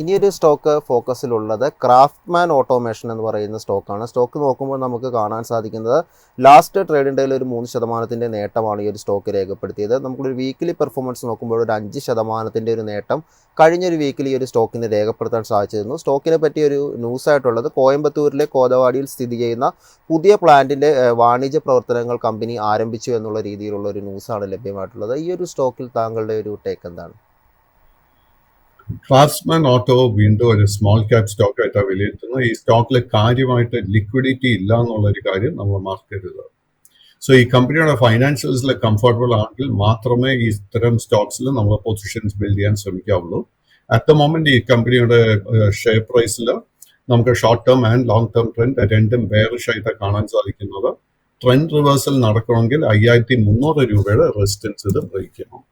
A: ഇനിയൊരു സ്റ്റോക്ക് ഫോക്കസിലുള്ളത് ക്രാഫ്റ്റ്മാൻ ഓട്ടോമേഷൻ എന്ന് പറയുന്ന സ്റ്റോക്കാണ്. സ്റ്റോക്ക് നോക്കുമ്പോൾ നമുക്ക് കാണാൻ സാധിക്കുന്നത് ലാസ്റ്റ് ട്രേഡിംഗ് ഡേയിൽ ഒരു 3% നേട്ടമാണ് ഈ ഒരു സ്റ്റോക്ക് രേഖപ്പെടുത്തിയത്. നമുക്കൊരു വീക്കിലി പെർഫോമൻസ് നോക്കുമ്പോൾ ഒരു 5% ഒരു നേട്ടം കഴിഞ്ഞൊരു വീക്കിൽ ഈ ഒരു സ്റ്റോക്കിന് രേഖപ്പെടുത്താൻ സാധിച്ചിരുന്നു. സ്റ്റോക്കിനെ പറ്റിയൊരു ന്യൂസായിട്ടുള്ളത് കോയമ്പത്തൂരിലെ കോതവാടിയിൽ സ്ഥിതി ചെയ്യുന്ന പുതിയ പ്ലാന്റിൻ്റെ വാണിജ്യ പ്രവർത്തനങ്ങൾ കമ്പനി ആരംഭിച്ചു എന്നുള്ള രീതിയിലുള്ള ഒരു ന്യൂസാണ് ലഭ്യമായിട്ടുള്ളത്. ഈ ഒരു സ്റ്റോക്കിൽ താങ്കളുടെ ഒരു ടേക്ക് എന്താണ്?
B: ക്രാഫ്റ്റ്സ്മാൻ ഓട്ടോ വീണ്ടും ഒരു സ്മോൾ ക്യാപ് സ്റ്റോക്ക് ആയിട്ടാണ് വിലയിരുത്തുന്നത്. ഈ സ്റ്റോക്കിൽ കാര്യമായിട്ട് ലിക്വിഡിറ്റി ഇല്ല എന്നുള്ളൊരു കാര്യം നമ്മൾ മാർക്കരുത്. സോ ഈ കമ്പനിയുടെ ഫൈനാൻഷ്യൽസിൽ കംഫർട്ടബിൾ ആണെങ്കിൽ മാത്രമേ ഈ ഇത്തരം സ്റ്റോക്സിൽ നമ്മൾ പൊസിഷൻസ് ബിൽഡ് ചെയ്യാൻ ശ്രമിക്കാവുള്ളൂ. അറ്റ് ദ മൊമെന്റ് ഈ കമ്പനിയുടെ ഷെയർ പ്രൈസിൽ നമുക്ക് short term and long term trend രണ്ടും ബെയറിഷ് ആയിട്ട് കാണാൻ സാധിക്കുന്നത്. ട്രെൻഡ് റിവേഴ്സൽ നടക്കണമെങ്കിൽ 5300 രൂപയുടെ റെസിസ്റ്റൻസ് ഇത് ബ്രേക്ക് ചെയ്യണം.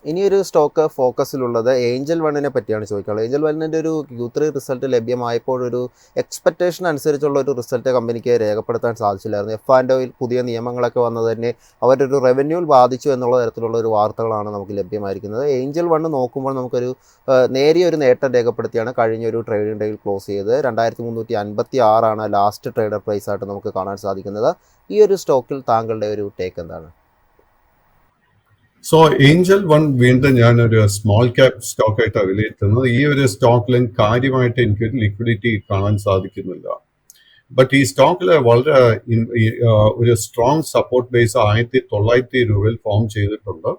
A: ഇനിയൊരു സ്റ്റോക്ക് ഫോക്കസിലുള്ളത് ഏഞ്ചൽ വണ്ണിനെ പറ്റിയാണ് ചോദിക്കാനുള്ളത്. ഏഞ്ചൽ വണ്ണിൻ്റെ ഒരു Q3 റിസൾട്ട് ലഭ്യമായപ്പോൾ ഒരു എക്സ്പെക്റ്റേഷൻ അനുസരിച്ചുള്ള ഒരു റിസൾട്ട് കമ്പനിക്ക് രേഖപ്പെടുത്താൻ സാധിച്ചില്ലായിരുന്നു. F&Oയിൽ പുതിയ നിയമങ്ങളൊക്കെ വന്നത് തന്നെ അവരൊരു റവന്യൂവിൽ ബാധിച്ചു എന്നുള്ള തരത്തിലുള്ള ഒരു വാർത്തകളാണ് നമുക്ക് ലഭ്യമായിരിക്കുന്നത്. ഏഞ്ചൽ വണ്ണ് നോക്കുമ്പോൾ നമുക്കൊരു നേരിയൊരു നേട്ടം രേഖപ്പെടുത്തിയാണ് കഴിഞ്ഞൊരു ട്രേഡിംഗ് ഡേയിൽ ക്ലോസ് ചെയ്തത്. 2356 ലാസ്റ്റ് ട്രേഡർ പ്രൈസ് ആയിട്ട് നമുക്ക് കാണാൻ സാധിക്കുന്നത്. ഈ ഒരു സ്റ്റോക്കിൽ താങ്കളുടെ ഒരു ടേക്ക് എന്താണ്?
B: സോ ഏഞ്ചൽ വൺ വീണ്ടും ഞാനൊരു സ്മോൾ ക്യാപ് സ്റ്റോക്ക് ആയിട്ടാണ് വിലയിരുത്തുന്നത്. ഈ ഒരു സ്റ്റോക്കിലും കാര്യമായിട്ട് എനിക്കൊരു ലിക്വിഡിറ്റി കാണാൻ സാധിക്കുന്നില്ല. ബട്ട് ഈ സ്റ്റോക്കിൽ വളരെ ഒരു സ്ട്രോങ് സപ്പോർട്ട് ബേസ് 1900 രൂപയിൽ ഫോം ചെയ്തിട്ടുണ്ട്.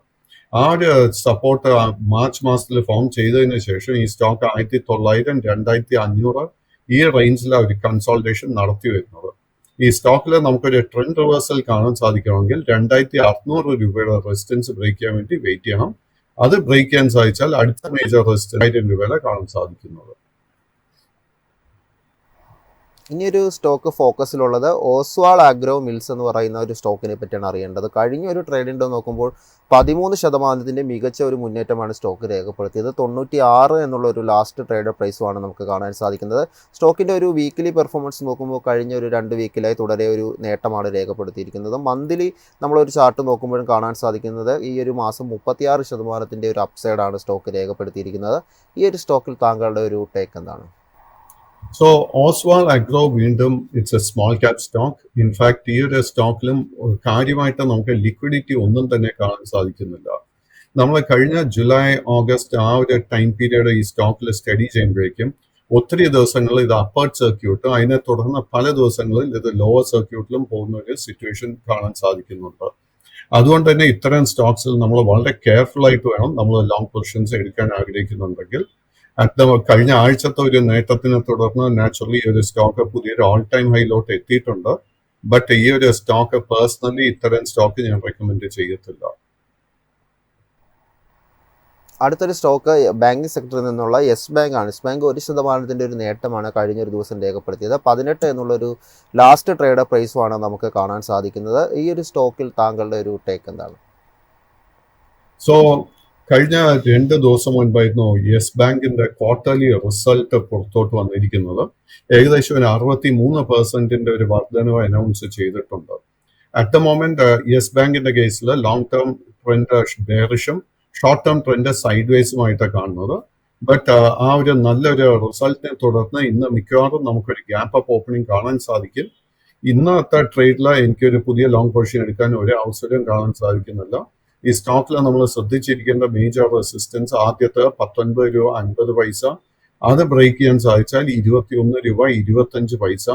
B: ആ ഒരു സപ്പോർട്ട് മാർച്ച് മാസത്തിൽ ഫോം ചെയ്തതിന് ശേഷം ഈ സ്റ്റോക്ക് 1900, 2500 ഈ റേഞ്ചിലാണ് ഒരു കൺസോൾട്ടേഷൻ നടത്തി വരുന്നത്. ഈ സ്റ്റോക്കിൽ നമുക്കൊരു ട്രെൻഡ് റിവേഴ്സൽ കാണാൻ സാധിക്കണമെങ്കിൽ 2600 രൂപയുടെ റെസിസ്റ്റൻസ് ബ്രേക്ക് ചെയ്യാൻ വേണ്ടി വെയിറ്റ് ചെയ്യണം. അത് ബ്രേക്ക് ചെയ്യാൻ സാധിച്ചാൽ അടുത്ത മേജർ റെസിസ്റ്റൻസ് 1000 രൂപയിലെ കാണാൻ സാധിക്കുന്നത്.
A: ഇനിയൊരു സ്റ്റോക്ക് ഫോക്കസിലുള്ളത് ഓസ്വാൾ ആഗ്രോ മിൽസ് എന്ന് പറയുന്ന ഒരു സ്റ്റോക്കിനെ പറ്റിയാണ് അറിയേണ്ടത്. കഴിഞ്ഞ ഒരു ട്രേഡിംഗ് ഡേ നോക്കുമ്പോൾ 13% മികച്ച ഒരു മുന്നേറ്റമാണ് സ്റ്റോക്ക് രേഖപ്പെടുത്തിയത്. 96 എന്നുള്ള ഒരു ലാസ്റ്റ് ട്രേഡർ പ്രൈസുമാണ് നമുക്ക് കാണാൻ സാധിക്കുന്നത്. സ്റ്റോക്കിൻ്റെ ഒരു വീക്കിലി പെർഫോമൻസ് നോക്കുമ്പോൾ കഴിഞ്ഞ ഒരു 2 വീക്കിലായി തുടരെ ഒരു നേട്ടമാണ് രേഖപ്പെടുത്തിയിരിക്കുന്നത്. മന്ത്ലി നമ്മളൊരു ചാർട്ട് നോക്കുമ്പോഴും കാണാൻ സാധിക്കുന്നത് ഈ ഒരു മാസം 36% ഒരു അപ്സൈഡാണ് സ്റ്റോക്ക് രേഖപ്പെടുത്തിയിരിക്കുന്നത്. ഈ ഒരു സ്റ്റോക്കിൽ താങ്കളുടെ ഒരു ടേക്ക് എന്താണ്?
B: സോ ഓസ്വാൾ അഗ്രോ വീണ്ടും it's a small cap stock. In fact ഈ ഒരു സ്റ്റോക്കിലും കാര്യമായിട്ട് നമുക്ക് ലിക്വിഡിറ്റി ഒന്നും തന്നെ കാണാൻ സാധിക്കുന്നില്ല. നമ്മൾ കഴിഞ്ഞ ജൂലൈ, ഓഗസ്റ്റ് ആ ഒരു ടൈം പീരീഡ് ഈ സ്റ്റോക്കിൽ സ്റ്റഡി ചെയ്യുമ്പോഴേക്കും ഒത്തിരി ദിവസങ്ങളിൽ ഇത് അപ്പർ സർക്യൂട്ട്, അതിനെ തുടർന്ന് പല ദിവസങ്ങളിൽ ഇത് ലോവർ സർക്യൂട്ടിലും പോകുന്ന ഒരു സിറ്റുവേഷൻ കാണാൻ സാധിക്കുന്നുണ്ട്. അതുകൊണ്ട് തന്നെ ഇത്തരം സ്റ്റോക്സിൽ നമ്മൾ വളരെ കെയർഫുൾ ആയിട്ട് വേണം നമ്മൾ ലോങ് പൊസിഷൻസ് എടുക്കാൻ ആഗ്രഹിക്കുന്നുണ്ടെങ്കിൽ. കഴിഞ്ഞ ആഴ്ചത്തെ ഒരു നേട്ടത്തിനെ തുടർന്ന് നാച്ചുറലി ഒരു സ്റ്റോക്ക് പുതിയൊരു ഓൾ ടൈം ഹൈയിലോട്ട് എത്തിയിട്ടുണ്ട്. ബട്ട് ഈ ഒരു സ്റ്റോക്ക് പേഴ്സണലി ഇത്തരം സ്റ്റോക്ക് ഞാൻ റെക്കമെൻഡ് ചെയ്യത്തില്ല.
A: അടുത്തൊരു സ്റ്റോക്ക് ബാങ്കിങ് സെക്ടറിൽ നിന്നുള്ള യെസ് ബാങ്ക് ആണ്. യെസ് ബാങ്ക് 1% ഒരു നേട്ടമാണ് കഴിഞ്ഞൊരു ദിവസം രേഖപ്പെടുത്തിയത്. 18 എന്നുള്ളൊരു ലാസ്റ്റ് ട്രേഡർ പ്രൈസുമാണ് നമുക്ക് കാണാൻ സാധിക്കുന്നത്. ഈ ഒരു സ്റ്റോക്കിൽ താങ്കളുടെ ഒരു ടേക്ക് എന്താണ്?
B: സോ കഴിഞ്ഞ 2 ദിവസം മുൻപായിരുന്നു യെസ് ബാങ്കിന്റെ ക്വാർട്ടർലി റിസൾട്ട് പുറത്തോട്ട് വന്നിരിക്കുന്നത്. ഏകദേശം ഒരു 63% ഒരു വർധനവ് അനൗൺസ് ചെയ്തിട്ടുണ്ട്. അറ്റ് ദ മൊമെന്റ് യെസ് ബാങ്കിന്റെ കേസിൽ ലോങ് ടേം ട്രെൻഡ് ബെയറിഷും ഷോർട്ട് ടേം ട്രെൻഡ് സൈഡ് വേസുമായിട്ടാണ് കാണുന്നത്. ബട്ട് ആ ഒരു നല്ലൊരു റിസൾട്ടിനെ തുടർന്ന് ഇന്ന് മിക്കവാറും നമുക്കൊരു ഗ്യാപ്പ് അപ്പ് ഓപ്പണിംഗ് കാണാൻ സാധിക്കും. ഇന്നത്തെ ട്രേഡിൽ എനിക്കൊരു പുതിയ ലോങ് പൊസിഷൻ എടുക്കാൻ ഒരു അവസരം കാണാൻ സാധിക്കുന്നില്ല. ഈ സ്റ്റോക്കിൽ നമ്മൾ ശ്രദ്ധിച്ചിരിക്കേണ്ട മേജർ റെസിസ്റ്റൻസ് ആദ്യത്തെ 19 രൂപ 50 പൈസ, അത് ബ്രേക്ക് ചെയ്യാൻ സാധിച്ചാൽ 21 രൂപ 25 പൈസ,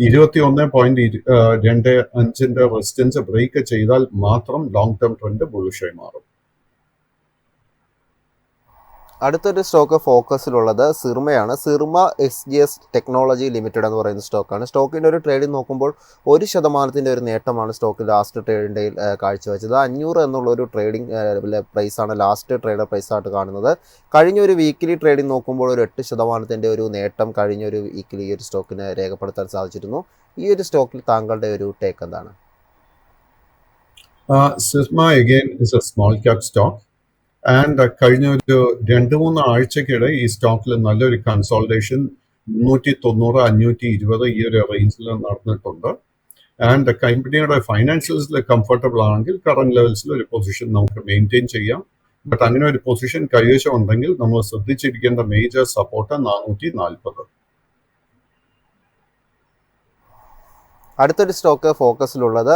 B: 21.25ന്റെ റെസിസ്റ്റൻസ് ബ്രേക്ക് ചെയ്താൽ മാത്രം ലോങ് ടേം ട്രെൻഡ് ബുള്ളിഷായി മാറും.
A: അടുത്തൊരു സ്റ്റോക്ക് ഫോക്കസിലുള്ളത് സിർമയാണ്. സിർമ SGS ടെക്നോളജി ലിമിറ്റഡ് എന്ന് പറയുന്ന സ്റ്റോക്കാണ്. സ്റ്റോക്കിൻ്റെ ഒരു ട്രേഡിംഗ് നോക്കുമ്പോൾ 1% ഒരു നേട്ടമാണ് സ്റ്റോക്ക് ലാസ്റ്റ് ട്രേഡിംഗ് ഡേയിൽ കാഴ്ചവെച്ചത്. 500 എന്നുള്ള ഒരു ട്രേഡിംഗ് പ്രൈസാണ് ലാസ്റ്റ് ട്രേഡർ പ്രൈസായിട്ട് കാണുന്നത്. കഴിഞ്ഞൊരു വീക്കിലി ട്രേഡിംഗ് നോക്കുമ്പോൾ ഒരു 8% ഒരു നേട്ടം കഴിഞ്ഞൊരു വീക്കിലി ഈ ഒരു സ്റ്റോക്കിന് രേഖപ്പെടുത്താൻ സാധിച്ചിരുന്നു. ഈ ഒരു സ്റ്റോക്കിൽ താങ്കളുടെ ഒരു ടേക്ക് എന്താണ്?
B: Syrma again is a small cap stock. And കഴിഞ്ഞ ഒരു 2-3 ആഴ്ചക്കിടെ ഈ സ്റ്റോക്കിൽ നല്ലൊരു കൺസോൾട്ടേഷൻ 390-520 ഈ ഒരു റേഞ്ചിൽ നടന്നിട്ടുണ്ട്. ആൻഡ് കമ്പനിയുടെ ഫൈനാൻഷ്യൽസിൽ കംഫർട്ടബിൾ ആണെങ്കിൽ കറന്റ് ലെവൽസിൽ ഒരു പൊസിഷൻ നമുക്ക് മെയിൻറ്റെയിൻ ചെയ്യാം. ബട്ട് അങ്ങനെ ഒരു പൊസിഷൻ കൈവശം ഉണ്ടെങ്കിൽ നമ്മൾ ശ്രദ്ധിച്ചിരിക്കേണ്ട മേജർ സപ്പോർട്ട് 440.
A: അടുത്തൊരു സ്റ്റോക്ക് ഫോക്കസിലുള്ളത്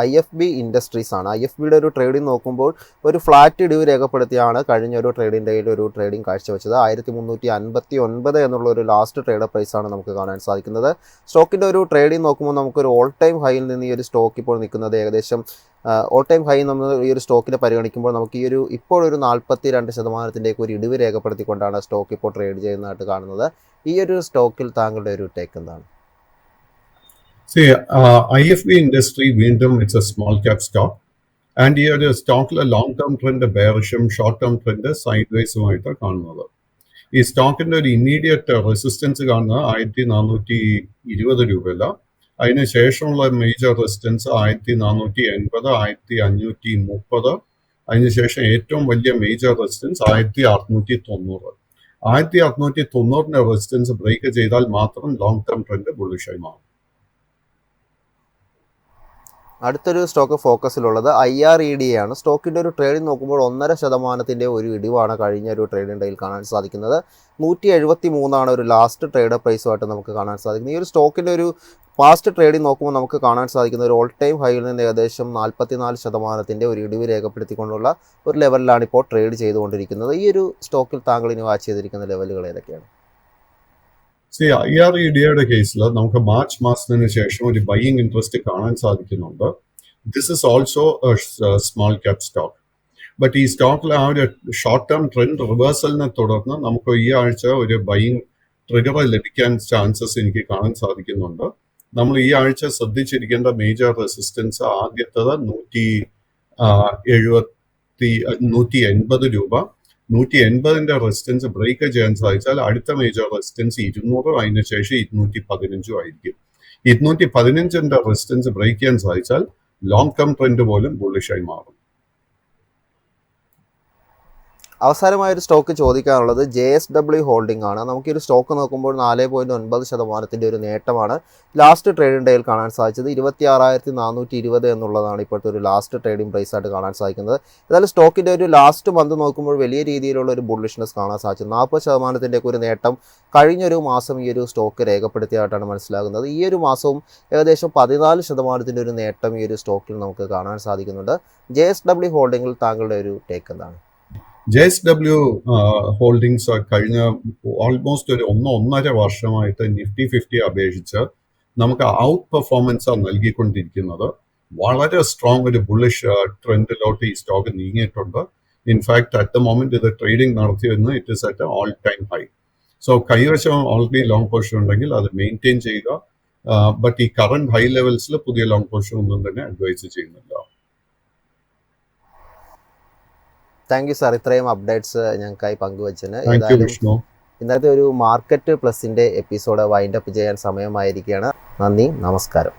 A: IFB ഇൻഡസ്ട്രീസ് ആണ്. IFBയുടെ ഒരു ട്രേഡിംഗ് നോക്കുമ്പോൾ ഒരു ഫ്ലാറ്റ് ഇടിവ് രേഖപ്പെടുത്തിയാണ് കഴിഞ്ഞൊരു ട്രേഡിംഗ് ഡേയിൽ ഒരു ട്രേഡിംഗ് കാഴ്ചവെച്ചത്. 1359 എന്നുള്ള ഒരു ലാസ്റ്റ് ട്രേഡർ പ്രൈസാണ് നമുക്ക് കാണാൻ സാധിക്കുന്നത്. സ്റ്റോക്കിൻ്റെ ഒരു ട്രേഡിംഗ് നോക്കുമ്പോൾ നമുക്കൊരു ഓൾ ടൈം ഹൈയിൽ നിന്ന് ഈ ഒരു സ്റ്റോക്ക് ഇപ്പോൾ നിൽക്കുന്നത് ഏകദേശം ഓൾ ടൈം ഹൈ നമ്മൾ ഈ ഒരു സ്റ്റോക്കിനെ പരിഗണിക്കുമ്പോൾ നമുക്ക് ഈ ഒരു ഇപ്പോൾ ഒരു 42% ഒരു ഇടിവ് രേഖപ്പെടുത്തിക്കൊണ്ടാണ് സ്റ്റോക്ക് ഇപ്പോൾ ട്രേഡ് ചെയ്യുന്നതായിട്ട് കാണുന്നത്. ഈ ഒരു സ്റ്റോക്കിൽ താങ്കളുടെ ഒരു ടേക്ക് എന്താണ്?
B: IFB ഇൻഡസ്ട്രി വീണ്ടും it's a small cap stock. And ഈ ഒരു സ്റ്റോക്കിലെ ലോങ് ടേം ട്രെൻഡ് ബെയറിഷും ഷോർട്ട് ടേം ട്രെൻഡ് സൈഡ് വേസുമായിട്ട് കാണുന്നത്. ഈ സ്റ്റോക്കിന്റെ ഒരു ഇമ്മീഡിയറ്റ് റെസിസ്റ്റൻസ് കാണുന്നത് 1420 രൂപയല്ല, അതിന് ശേഷമുള്ള മേജർ റെസിസ്റ്റൻസ് 1480, 1530, അതിനുശേഷം ഏറ്റവും വലിയ മേജർ റെസിസ്റ്റൻസ് 1690. 1690ന്റെ റെസിസ്റ്റൻസ് ബ്രേക്ക് ചെയ്താൽ മാത്രം ലോങ് ടേം ട്രെൻഡ് ബുള്ളിഷായി മാറും.
A: അടുത്തൊരു സ്റ്റോക്ക് ഫോക്കസിലുള്ളത് IRED ആണ്. സ്റ്റോക്കിൻ്റെ ഒരു ട്രേഡിംഗ് നോക്കുമ്പോൾ 1.5% ഒരു ഇടിവാണ് കഴിഞ്ഞ ഒരു ട്രേഡിംഗ് ഡേയിൽ കാണാൻ സാധിക്കുന്നത്. 173 ഒരു ലാസ്റ്റ് ട്രേഡർ പ്രൈസുമായിട്ട് നമുക്ക് കാണാൻ സാധിക്കുന്നത്. ഈ ഒരു സ്റ്റോക്കിൻ്റെ ഒരു പാസ്റ്റ് ട്രേഡിംഗ് നോക്കുമ്പോൾ നമുക്ക് കാണാൻ സാധിക്കുന്ന ഒരു ഓൾ ടൈം ഹൈയിൽ നിന്ന് ഏകദേശം 44% ഒരു ഇടിവ് രേഖപ്പെടുത്തിക്കൊണ്ടുള്ള ഒരു ലെവലിലാണ് ഇപ്പോൾ ട്രേഡ് ചെയ്തുകൊണ്ടിരിക്കുന്നത്. ഈ ഒരു സ്റ്റോക്കിൽ താങ്കൾ ഇനി വാച്ച് ചെയ്തിരിക്കുന്ന ലെവലുകൾ ഏതൊക്കെയാണ്?
B: IREDയുടെ കേസിൽ നമുക്ക് മാർച്ച് മാസത്തിന് ശേഷം ഒരു ബൈയിങ് ഇൻട്രസ്റ്റ് കാണാൻ സാധിക്കുന്നുണ്ട്. This is also small cap stock. But ഈ സ്റ്റോക്കിൽ ആ ഒരു ഷോർട്ട് ടേം ട്രെൻഡ് റിവേഴ്സലിനെ തുടർന്ന് നമുക്ക് ഈ ആഴ്ച ഒരു ബൈയിങ് ട്രിഗർ ലഭിക്കാൻ ചാൻസസ് എനിക്ക് കാണാൻ സാധിക്കുന്നുണ്ട്. നമ്മൾ ഈ ആഴ്ച ശ്രദ്ധിച്ചിരിക്കേണ്ട മേജർ റെസിസ്റ്റൻസ് ആദ്യത്തത് 180 രൂപ. 180ന്റെ റെസിസ്റ്റൻസ് ബ്രേക്ക് ചെയ്യാൻ സാധിച്ചാൽ അടുത്ത മേജർ റെസിസ്റ്റൻസ് 200, അതിന് ശേഷം 215 ആയിരിക്കും. 215ന്റെ റെസിസ്റ്റൻസ് ബ്രേക്ക് ചെയ്യാൻ സാധിച്ചാൽ ലോങ് ടേം ട്രെൻഡ് പോലും ബുള്ളിഷായി മാറും.
A: അവസാനമായൊരു സ്റ്റോക്ക് ചോദിക്കാനുള്ളത് JSW ഹോൾഡിംഗ് ആണ്. നമുക്ക് ഈ ഒരു സ്റ്റോക്ക് നോക്കുമ്പോൾ 4.9% ഒരു നേട്ടമാണ് ലാസ്റ്റ് ട്രേഡിംഗ് ഡേയിൽ കാണാൻ സാധിച്ചത്. 26,420 എന്നുള്ളതാണ് ഇപ്പോഴത്തെ ഒരു ലാസ്റ്റ് ട്രേഡിംഗ് പ്രൈസായിട്ട് കാണാൻ സാധിക്കുന്നത്. എന്നാലും സ്റ്റോക്കിൻ്റെ ഒരു ലാസ്റ്റ് മന്ത് നോക്കുമ്പോൾ വലിയ രീതിയിലുള്ള ഒരു ബുള്ളിഷ്നെസ് കാണാൻ സാധിച്ചു. 40% ഒരു നേട്ടം കഴിഞ്ഞൊരു മാസം ഈ ഒരു സ്റ്റോക്ക് രേഖപ്പെടുത്തിയതായിട്ടാണ് മനസ്സിലാകുന്നത്. ഈ ഒരു മാസവും ഏകദേശം 14% ഒരു നേട്ടം ഈ ഒരു സ്റ്റോക്കിൽ നമുക്ക് കാണാൻ സാധിക്കുന്നുണ്ട്. JSW ഹോൾഡിംഗിൽ താങ്കളുടെ ഒരു ടേക്ക് എന്താണ്?
B: JSW ഹോൾഡിങ്സ് കഴിഞ്ഞ ഓൾമോസ്റ്റ് ഒരു 1.5 വർഷമായിട്ട് നിഫ്റ്റി 50 അപേക്ഷിച്ച് നമുക്ക് ഔട്ട് പെർഫോമൻസ് നൽകിക്കൊണ്ടിരിക്കുന്നത്. വളരെ സ്ട്രോങ് ഒരു ബുള്ളിഷ് ട്രെൻഡിലോട്ട് ഈ സ്റ്റോക്ക് നീങ്ങിയിട്ടുണ്ട്. ഇൻഫാക്ട് അറ്റ് ദ മൊമെന്റ് ഇത് ട്രേഡിംഗ് നടത്തി വരുന്നത് it is at all time high. So കൈവശം ഓൾറെഡി ലോങ് പൊസിഷൻ ഉണ്ടെങ്കിൽ അത് മെയിൻറ്റെയിൻ ചെയ്യുക. ബട്ട് ഈ കറന്റ് ഹൈ ലെവൽസിൽ പുതിയ ലോങ് പൊസിഷൻ ഒന്നും തന്നെ അഡ്വൈസ് ചെയ്യുന്നില്ല.
A: താങ്ക് യു സാർ, ഇത്രയും അപ്ഡേറ്റ്സ് ഞങ്ങൾക്കായി പങ്കുവച്ചതിന്.
B: വിഷ്ണു.
A: ഇന്നത്തെ ഒരു മാർക്കറ്റ് പ്ലസിൻ്റെ എപ്പിസോഡ് വൈൻഡപ്പ് ചെയ്യാൻ സമയമായിരിക്കുകയാണ്. നന്ദി, നമസ്കാരം.